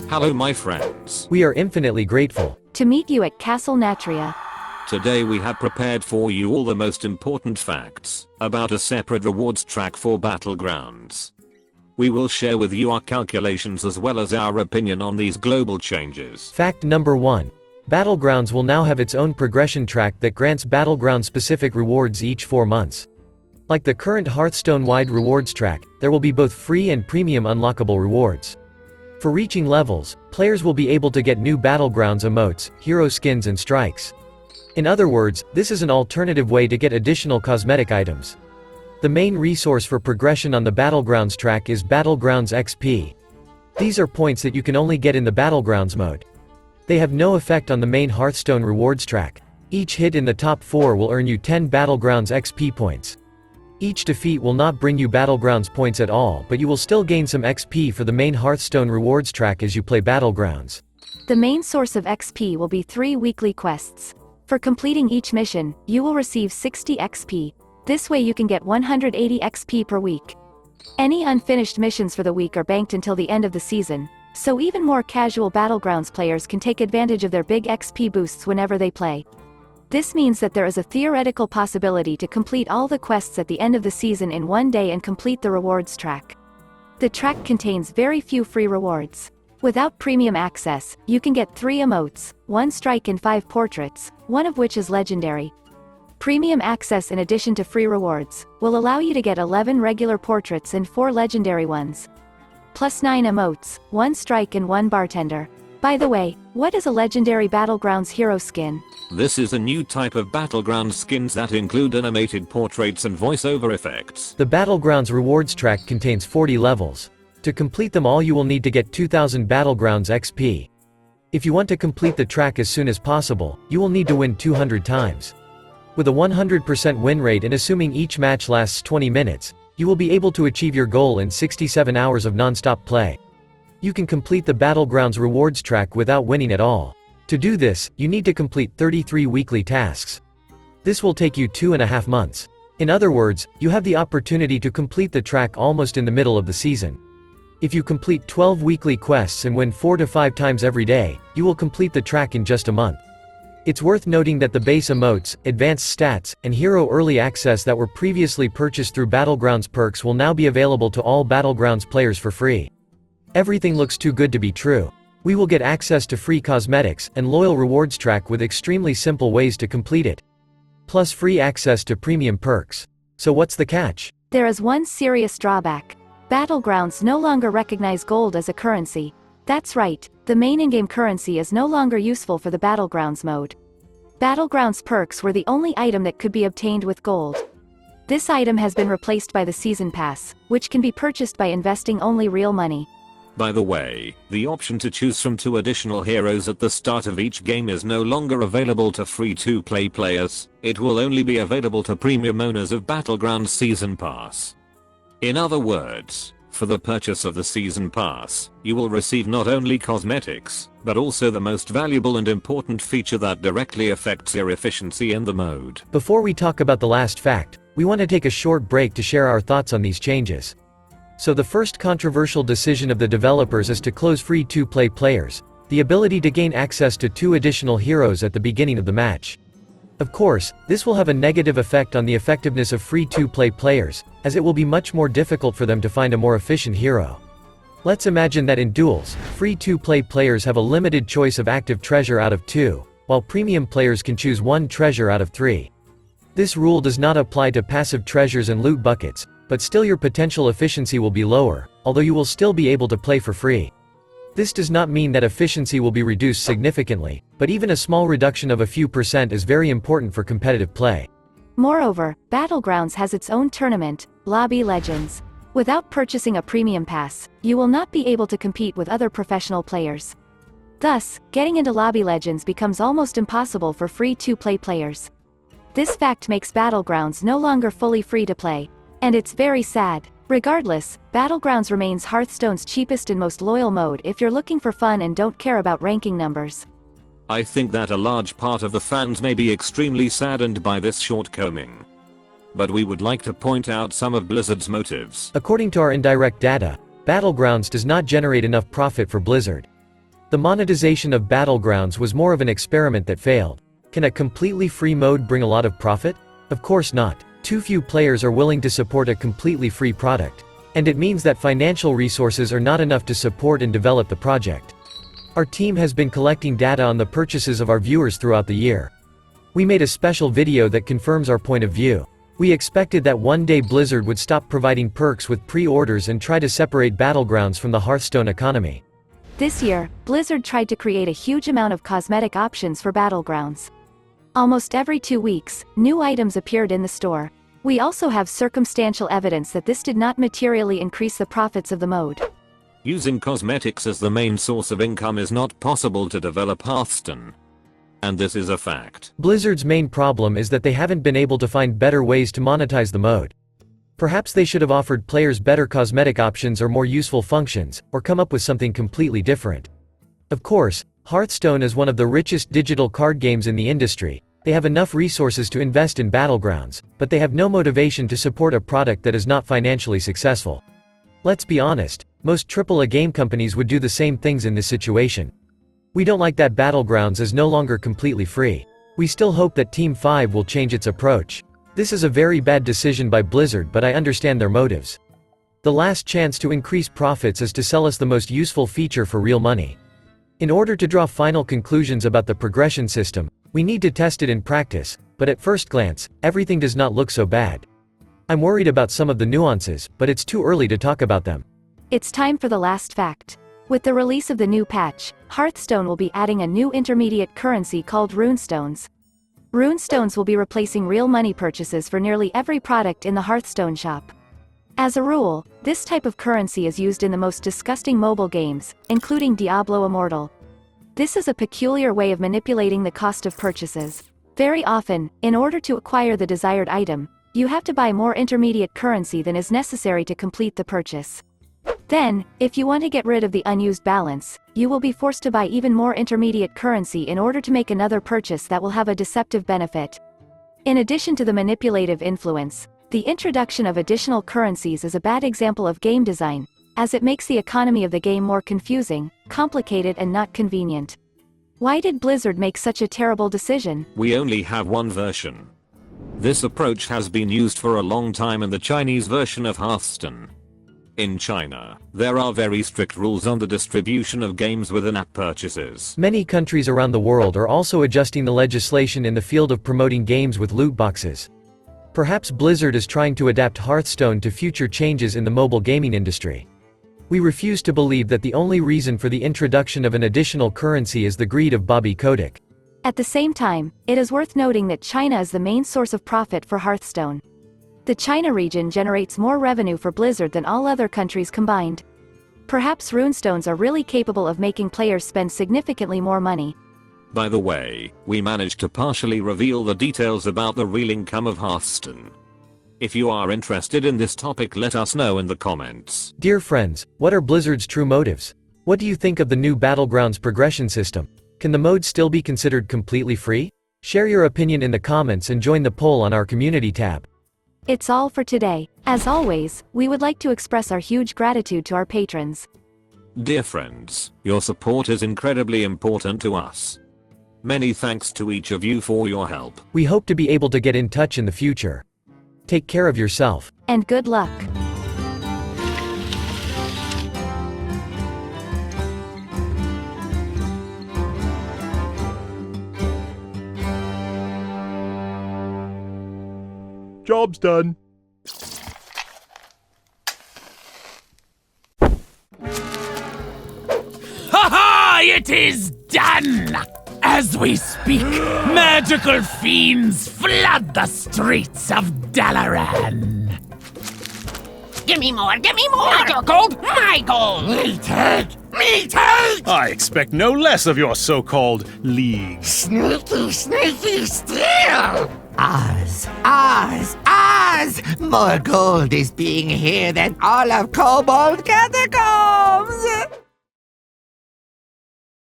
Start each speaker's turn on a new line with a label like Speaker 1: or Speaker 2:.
Speaker 1: Hello my friends.
Speaker 2: We are infinitely grateful
Speaker 3: to meet you at Castle Natria.
Speaker 1: Today we have prepared for you all the most important facts about a separate rewards track for Battlegrounds. We will share with you our calculations as well as our opinion on these global changes.
Speaker 2: Fact number 1. Battlegrounds will now have its own progression track that grants Battleground-specific rewards each 4 months. Like the current Hearthstone-wide rewards track, there will be both free and premium unlockable rewards. For reaching levels, players will be able to get new Battlegrounds emotes, hero skins and strikes. In other words, this is an alternative way to get additional cosmetic items. The main resource for progression on the Battlegrounds track is Battlegrounds XP. These are points that you can only get in the Battlegrounds mode. They have no effect on the main Hearthstone rewards track. Each hit in the top 4 will earn you 10 Battlegrounds XP points. Each defeat will not bring you Battlegrounds points at all, but you will still gain some XP for the main Hearthstone rewards track as you play Battlegrounds.
Speaker 3: The main source of XP will be 3 weekly quests. For completing each mission, you will receive 60 XP. This way you can get 180 XP per week. Any unfinished missions for the week are banked until the end of the season, so even more casual Battlegrounds players can take advantage of their big XP boosts whenever they play. This means that there is a theoretical possibility to complete all the quests at the end of the season in one day and complete the rewards track. The track contains very few free rewards. Without premium access, you can get 3 emotes, 1 strike and 5 portraits, one of which is legendary. Premium access in addition to free rewards, will allow you to get 11 regular portraits and 4 legendary ones. Plus 9 emotes, 1 strike and 1 bartender. By the way, what is a legendary Battlegrounds hero skin?
Speaker 1: This is a new type of Battlegrounds skins that include animated portraits and voiceover effects.
Speaker 2: The Battlegrounds rewards track contains 40 levels. To complete them all you will need to get 2000 Battlegrounds XP. If you want to complete the track as soon as possible, you will need to win 200 times. With a 100% win rate and assuming each match lasts 20 minutes, you will be able to achieve your goal in 67 hours of non-stop play. You can complete the Battlegrounds rewards track without winning at all. To do this, you need to complete 33 weekly tasks. This will take you 2.5 months. In other words, you have the opportunity to complete the track almost in the middle of the season. If you complete 12 weekly quests and win 4 to 5 times every day, you will complete the track in just a month. It's worth noting that the base emotes, advanced stats, and hero early access that were previously purchased through Battlegrounds perks will now be available to all Battlegrounds players for free. Everything looks too good to be true. We will get access to free cosmetics and loyal rewards track with extremely simple ways to complete it. Plus free access to premium perks. So what's the catch?
Speaker 3: There is one serious drawback. Battlegrounds no longer recognize gold as a currency. That's right, the main in-game currency is no longer useful for the Battlegrounds mode. Battlegrounds perks were the only item that could be obtained with gold. This item has been replaced by the Season Pass, which can be purchased by investing only real money.
Speaker 1: By the way, the option to choose from 2 additional heroes at the start of each game is no longer available to free-to-play players. It will only be available to premium owners of Battlegrounds Season Pass. In other words, for the purchase of the Season Pass, you will receive not only cosmetics, but also the most valuable and important feature that directly affects your efficiency in the mode.
Speaker 2: Before we talk about the last fact, we want to take a short break to share our thoughts on these changes. So the first controversial decision of the developers is to close free-to-play players, the ability to gain access to 2 additional heroes at the beginning of the match. Of course, this will have a negative effect on the effectiveness of free-to-play players, as it will be much more difficult for them to find a more efficient hero. Let's imagine that in duels, free-to-play players have a limited choice of active treasure out of 2, while premium players can choose 1 treasure out of 3. This rule does not apply to passive treasures and loot buckets, but still your potential efficiency will be lower, although you will still be able to play for free. This does not mean that efficiency will be reduced significantly, but even a small reduction of a few percent is very important for competitive play.
Speaker 3: Moreover, Battlegrounds has its own tournament, Lobby Legends. Without purchasing a premium pass, you will not be able to compete with other professional players. Thus, getting into Lobby Legends becomes almost impossible for free-to-play players. This fact makes Battlegrounds no longer fully free to play. And it's very sad. Regardless, Battlegrounds remains Hearthstone's cheapest and most loyal mode if you're looking for fun and don't care about ranking numbers.
Speaker 1: I think that a large part of the fans may be extremely saddened by this shortcoming. But we would like to point out some of Blizzard's motives.
Speaker 2: According to our indirect data, Battlegrounds does not generate enough profit for Blizzard. The monetization of Battlegrounds was more of an experiment that failed. Can a completely free mode bring a lot of profit? Of course not. Too few players are willing to support a completely free product. And it means that financial resources are not enough to support and develop the project. Our team has been collecting data on the purchases of our viewers throughout the year. We made a special video that confirms our point of view. We expected that one day Blizzard would stop providing perks with pre-orders and try to separate Battlegrounds from the Hearthstone economy.
Speaker 3: This year, Blizzard tried to create a huge amount of cosmetic options for Battlegrounds. Almost every 2 weeks, new items appeared in the store. We also have circumstantial evidence that this did not materially increase the profits of the mode.
Speaker 1: Using cosmetics as the main source of income is not possible to develop Hearthstone. And this is a fact.
Speaker 2: Blizzard's main problem is that they haven't been able to find better ways to monetize the mode. Perhaps they should have offered players better cosmetic options or more useful functions, or come up with something completely different. Of course, Hearthstone is one of the richest digital card games in the industry. They have enough resources to invest in Battlegrounds, but they have no motivation to support a product that is not financially successful. Let's be honest, most AAA game companies would do the same things in this situation. We don't like that Battlegrounds is no longer completely free. We still hope that Team 5 will change its approach. This is a very bad decision by Blizzard, but I understand their motives. The last chance to increase profits is to sell us the most useful feature for real money. In order to draw final conclusions about the progression system, we need to test it in practice, but at first glance, everything does not look so bad. I'm worried about some of the nuances, but it's too early to talk about them.
Speaker 3: It's time for the last fact. With the release of the new patch, Hearthstone will be adding a new intermediate currency called Runestones. Runestones will be replacing real money purchases for nearly every product in the Hearthstone shop. As a rule, this type of currency is used in the most disgusting mobile games, including Diablo Immortal. This is a peculiar way of manipulating the cost of purchases. Very often, in order to acquire the desired item, you have to buy more intermediate currency than is necessary to complete the purchase. Then, if you want to get rid of the unused balance, you will be forced to buy even more intermediate currency in order to make another purchase that will have a deceptive benefit. In addition to the manipulative influence, the introduction of additional currencies is a bad example of game design, as it makes the economy of the game more confusing, complicated and not convenient. Why did Blizzard make such a terrible decision?
Speaker 1: We only have one version. This approach has been used for a long time in the Chinese version of Hearthstone. In China, there are very strict rules on the distribution of games with in-app purchases.
Speaker 2: Many countries around the world are also adjusting the legislation in the field of promoting games with loot boxes. Perhaps Blizzard is trying to adapt Hearthstone to future changes in the mobile gaming industry. We refuse to believe that the only reason for the introduction of an additional currency is the greed of Bobby Kotick.
Speaker 3: At the same time, it is worth noting that China is the main source of profit for Hearthstone. The China region generates more revenue for Blizzard than all other countries combined. Perhaps Runestones are really capable of making players spend significantly more money.
Speaker 1: By the way, we managed to partially reveal the details about the real income of Hearthstone. If you are interested in this topic, let us know in the comments.
Speaker 2: Dear friends, what are Blizzard's true motives? What do you think of the new Battlegrounds progression system? Can the mode still be considered completely free? Share your opinion in the comments and join the poll on our community tab.
Speaker 3: It's all for today. As always, we would like to express our huge gratitude to our patrons.
Speaker 1: Dear friends, your support is incredibly important to us. Many thanks to each of you for your help.
Speaker 2: We hope to be able to get in touch in the future. Take care of yourself.
Speaker 3: And good luck.
Speaker 4: Job's done.
Speaker 5: Ha! It is done! As we speak, magical fiends flood the streets of Dalaran.
Speaker 6: Give me more, give me more! Not your gold, my gold!
Speaker 5: Me take! Me take!
Speaker 4: I expect no less of your so-called league.
Speaker 6: Sneaky, sneaky steal! Ours, ours, ours! More gold is being here than all of Kobold Gathergold!